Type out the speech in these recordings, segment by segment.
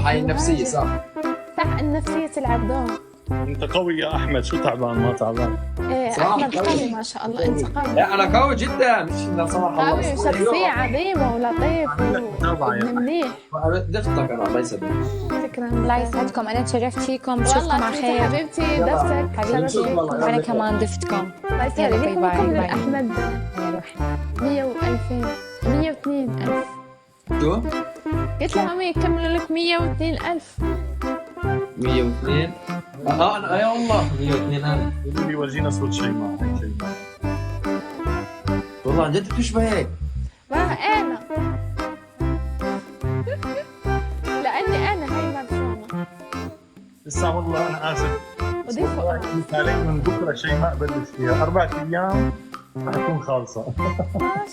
هاي النفسية صح؟ صح، النفسية تلعب دور. انت قوي يا احمد، شو تعبان ما تعبان؟ ايه صح. احمد قوي ما شاء الله، انت قوي. لا أنا قوي جدا، مش إن صراحة قوي وشخصية عظيمة ولطيف متابعة يا وابن منيح. دفتك أنا الله يسلمك. شكرا. الله يسعدكم، أنا تشرفت فيكم، بشوفكم والله على انت خير. حبيبتي، دفتك حبيبتي شرفت فيكم. وأنا كمان ضفتكم. الله يسعدك. يلا، باي لكم باي كم من باي. احمد؟ يا روحي. 100 و2000 102 ألف. شو؟ قلت لهم يكملوا لك 102 ألف. 102. أنا يا والله 102 ألف. قولوا لي ورجينا صوت شيماء، هاي شيماء. والله عن جد بتشبه هيك. ما أنا لأني أنا هاي مرسومة. لسه والله انا اسف. وضيفوا مثالين من بكره شيماء بلش فيها 4 ايام رح تكون خالصة. ما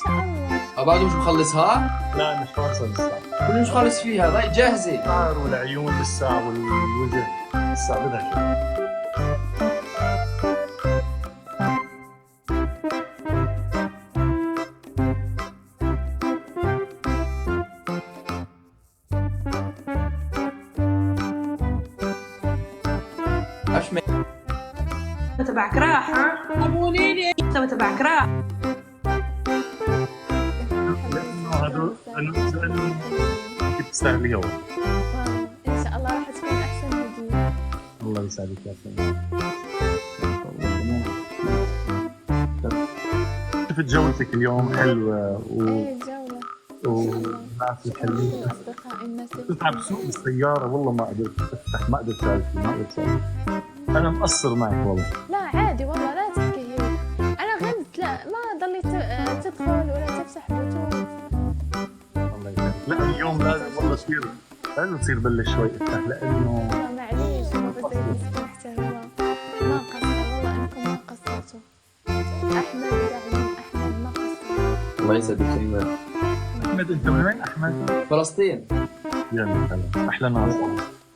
شاء الله. بعده مش مخلصها؟ لا مش خالصة لسه. كله مش خالص فيها، ضاي جاهزة. الشعر والعيون لسه والوجه لسه بدها شوي. أشمل. تبعك راح، ها؟ قولي لي انت تبعك راح. لأنه هدول لأنه بتستاهليها والله. إن شاء الله راح تكون أحسن هدية. الله يسعدك يا سيدي. شفت جولتك اليوم حلوة أي جولة. والناس الحلوين. أصدقائي الناس كنت عم بسوق بالسيارة والله ما قدرت أفتح، ما قدرت أسولف. أنا مقصر معك والله. لا عادي والله، لا تحكي هيك. أنا غنت، لا ما ضليت تدخل ولا تفتح بوتون. الله يسعدك. لا اليوم لازم والله تصير بلش شوي افتح لأنه معليش ما بدي سمحت والله. ما قصر والله، أنكم ما قصرتوا. أحمد دعم، أحمد ما قصر. الله يسعدك شيماء. أحمد أنت من وين أحمد؟ فلسطين. يا مثلا أحلى ناس.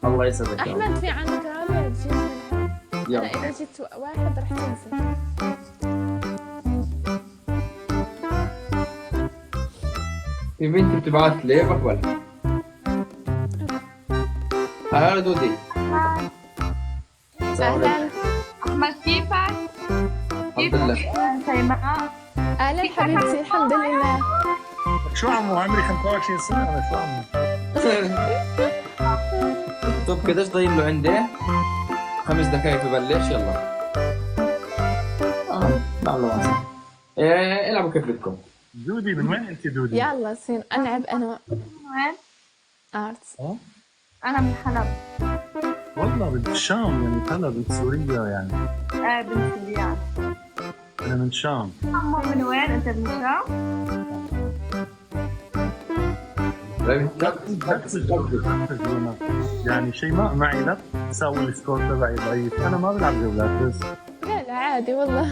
الله يسعدك. أحمد في عندك رابع تجيب منها. أنا يلا. إذا جيت واحد رح تنسى. في بنت بتبعث لي بقبل. هلا دودي. أهلا. احمد كيفك؟ الحمد لله. شيماء. أهلا حبيبتي، الحمد لله. شو عمو عمري 25 سنة أنا شو عمو؟ طب قديش ضايل له عندي؟ 5 دقايق ببلش يلا. نعم لو العبوا كيف بدكم. دودي من وين أنت دودي؟ يلا سين ألعب أنا من وين؟ آرتس. انا من حلب. والله بنت الشام يعني هلا بنت سوريا يعني. ايه بنت سوريا. أنا من الشام. عمو من وين؟ انت من الشام؟ يعني شيماء معي لا تساوي السكور تبعي ضعيف، أنا ما بلعب جولات بس لا لا عادي والله.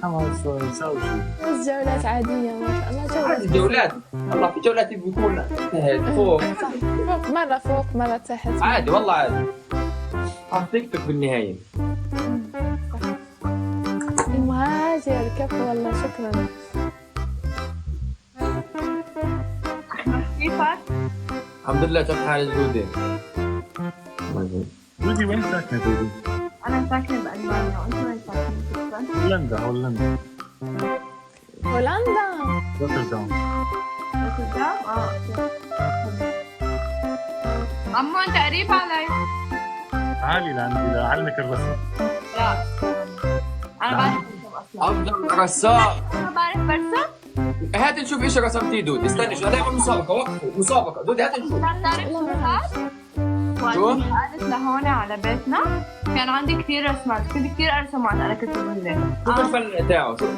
حماس يساوي شيء. بس جولات عادية ما شاء الله. عادي جولات جولات. الله في جولات بيكون انتهت فوق. صح، فوق مرة تحت. عادي والله عادي. حطيتك بالنهاية. المهاجر كفو والله، شكرا. احمد كيفك؟ الحمد لله. كيف حالك دودي؟ دودي وين ساكنة دودي؟ انا ساكنه بالمانيا، وانت وين ساكنه؟ هولندا. هولندا. روتردام. روتردام؟ اوكي. عمو انت قريب علي؟ تعالي لعندي لأعلمك الرسم. لا انا بعرف ارسم اصلا. أفضل رسام. انا بعرف برسم؟ هات نشوف ايش رسمتيه دودي. استني شو هنعمل مسابقة. وقفوا مسابقة دودي، هات نشوف. بتعرف رسومات؟ شو؟ وقت قعدت لهون على بيتنا كان عندي كثير رسمات، كنت كثير ارسم انا كنت بنزل. شوف الفن تاعه. شوف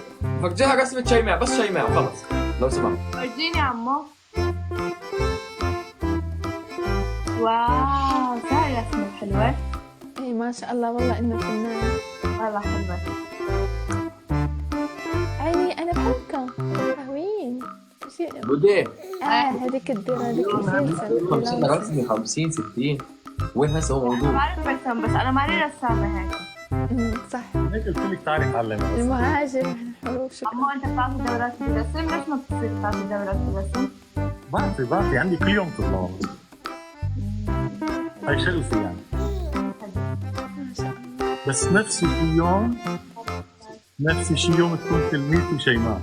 فكجيها رسمة شيماء، بس شيماء وخلص لو سمحت. ورجيني عمو. واو صار رسمة حلوة. اي ما شاء الله والله انه فنان. والله حلوة. عيني انا بحبكم حلوين. دودي هذيك الديرة هذيك السلسلة 50 رسمة 50 60 وين هسه هو انا موجود؟ بعرف برسم بس انا ماني رسامة هيك. صح. هيك قلت لك تعالي تعلمي. المهاجر حروف. شكرا. عمو انت بتعطي دورات بالرسم؟ ليش ما بتصير تعطي دورات بالرسم؟ بعطي عندي كل يوم طلاب. هاي شغلتي يعني. ما شاء الله. بس نفس اليوم نفس الشيء يوم تكون تلميذتي شيماء.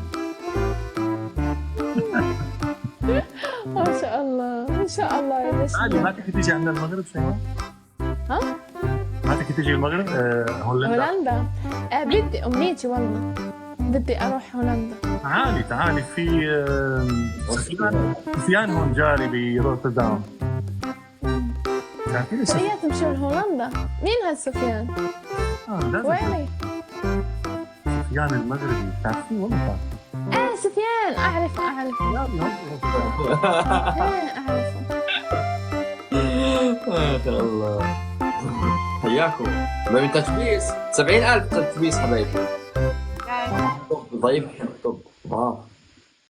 ما شاء الله ما شاء الله يا عادي ما باشا. تحكي تيجي عندنا المغرب شيماء؟ ها؟ ما تحكي تيجي المغرب؟ هولندا. هولندا. بدي أمنيتي والله، بدي أروح هولندا. تعالي في سفيان هون جاري بروتردام. تعرفين اسمه؟ ويا تمشي لهولندا. مين هالسفيان؟ لازم. ويني؟ سفيان المغربي تعرفين والله تعرفين. سفيان أعرفه. جاري هون أعرفه. ما شاء الله. حياكم. ما من تتبيس 70,000 تتبيس حبايبي. ضيف